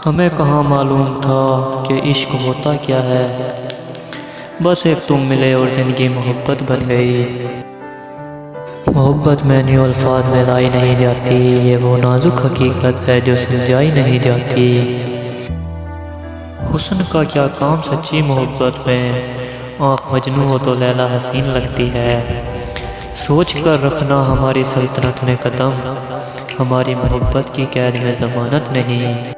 ہمیں کہاں معلوم تھا کہ عشق ہوتا کیا ہے، بس ایک تم ملے اور زندگی محبت بن گئی۔ محبت معنی و الفاظ میں لائی نہیں جاتی، یہ وہ نازک حقیقت ہے جو سمجھائی نہیں جاتی۔ حسن کا کیا کام سچی محبت میں، آنکھ مجنوں ہو تو لیلا حسین لگتی ہے۔ سوچ کر رکھنا ہماری سلطنت میں قدم، ہماری محبت کی قید میں ضمانت نہیں۔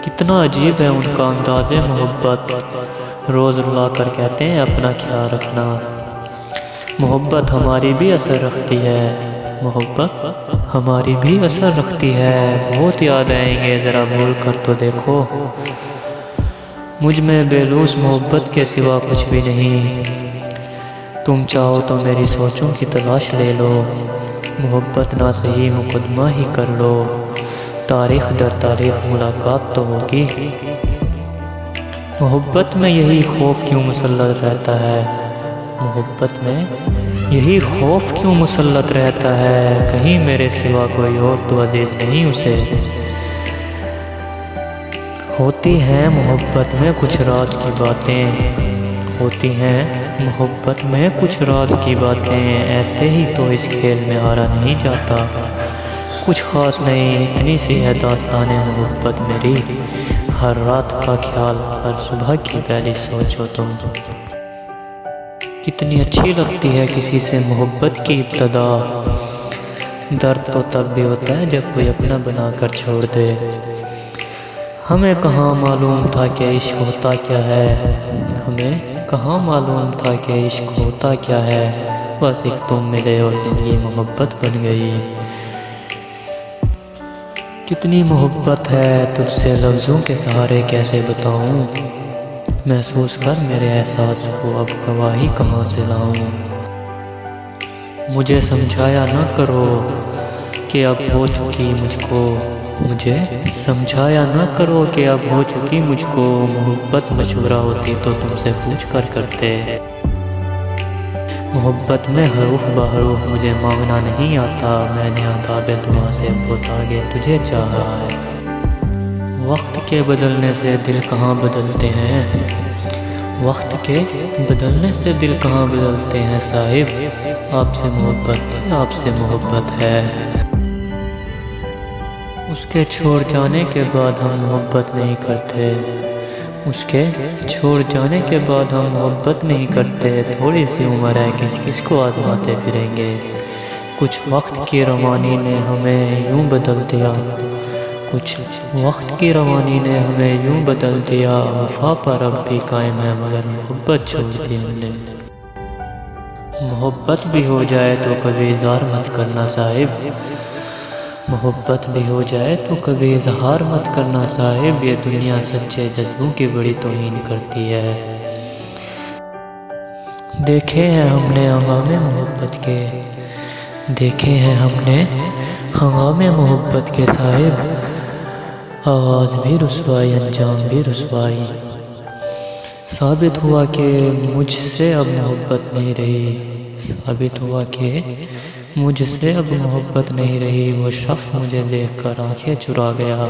کتنا عجیب ہے ان کا انداز محبت، روز رلا کر کہتے ہیں اپنا خیال رکھنا۔ محبت ہماری بھی اثر رکھتی ہے، محبت ہماری بھی اثر رکھتی ہے۔ بہت یاد آئیں گے ذرا بھول کر تو دیکھو، مجھ میں بے لوث محبت کے سوا کچھ بھی نہیں۔ تم چاہو تو میری سوچوں کی تلاش لے لو، محبت نہ صحیح مقدمہ ہی کر لو، تاریخ در تاریخ ملاقات تو ہوگی۔ محبت میں یہی خوف کیوں مسلط رہتا ہے، محبت میں یہی خوف کیوں مسلط رہتا ہے، کہیں میرے سوا کوئی اور تو عزیز نہیں اسے۔ ہوتی ہیں محبت میں کچھ راز کی باتیں، ہوتی ہیں محبت میں کچھ راز کی باتیں، ایسے ہی تو اس کھیل میں ہارا نہیں جاتا۔ کچھ خاص نہیں، اتنی سی ہے داستان محبت میری، ہر رات کا خیال ہر صبح کی پہلی سوچو تم۔ کتنی اچھی لگتی ہے کسی سے محبت کی ابتدا، درد تو تب بھی ہوتا ہے جب کوئی اپنا بنا کر چھوڑ دے۔ ہمیں کہاں معلوم تھا کہ عشق ہوتا کیا ہے، ہمیں کہاں معلوم تھا کہ عشق ہوتا کیا ہے، بس ایک تم ملے اور زندگی محبت بن گئی۔ کتنی محبت ہے تجھ سے لفظوں کے سہارے کیسے بتاؤں، محسوس کر میرے احساس کو اب گواہی کہاں سے لاؤں۔ مجھے سمجھایا نہ کرو کہ اب ہو چکی مجھ کو، مجھے سمجھایا نہ کرو کہ اب ہو چکی مجھ کو، محبت مشورہ ہوتی تو تم سے پوچھ کر کرتے۔ محبت میں حروف بحروف مجھے مانگنا نہیں آتا، میں نے آداب دعا سے بہت آگے تجھے چاہا ہے۔ وقت کے بدلنے سے دل کہاں بدلتے ہیں، وقت کے بدلنے سے دل کہاں بدلتے ہیں صاحب، آپ سے محبت ہے، آپ سے محبت ہے۔ اس کے چھوڑ جانے کے بعد ہم محبت نہیں کرتے، اس کے چھوڑ جانے کے بعد ہم محبت نہیں کرتے، تھوڑی سی عمر ہے کس کس کو آزماتے پھریں گے۔ کچھ وقت کی روانی نے ہمیں یوں بدل دیا، کچھ وقت کی روانی نے ہمیں یوں بدل دیا، وفا پر اب بھی قائم ہے مگر محبت چھوڑ دی ہم نے۔ محبت بھی ہو جائے تو کبھی اظہار مت کرنا صاحب، محبت بھی ہو جائے تو کبھی اظہار مت کرنا صاحب، یہ دنیا سچے جذبوں کی بڑی توہین کرتی ہے۔ دیکھے ہیں ہم نے ہنگام محبت کے، دیکھے ہیں ہم نے ہنگام محبت کے صاحب، آغاز بھی رسوائی انجام بھی رسوائی۔ ثابت ہوا کہ مجھ سے اب محبت نہیں رہی، ثابت ہوا کہ مجھ سے اب محبت نہیں رہی، وہ شخص مجھے دیکھ کر آنکھیں چرا گیا۔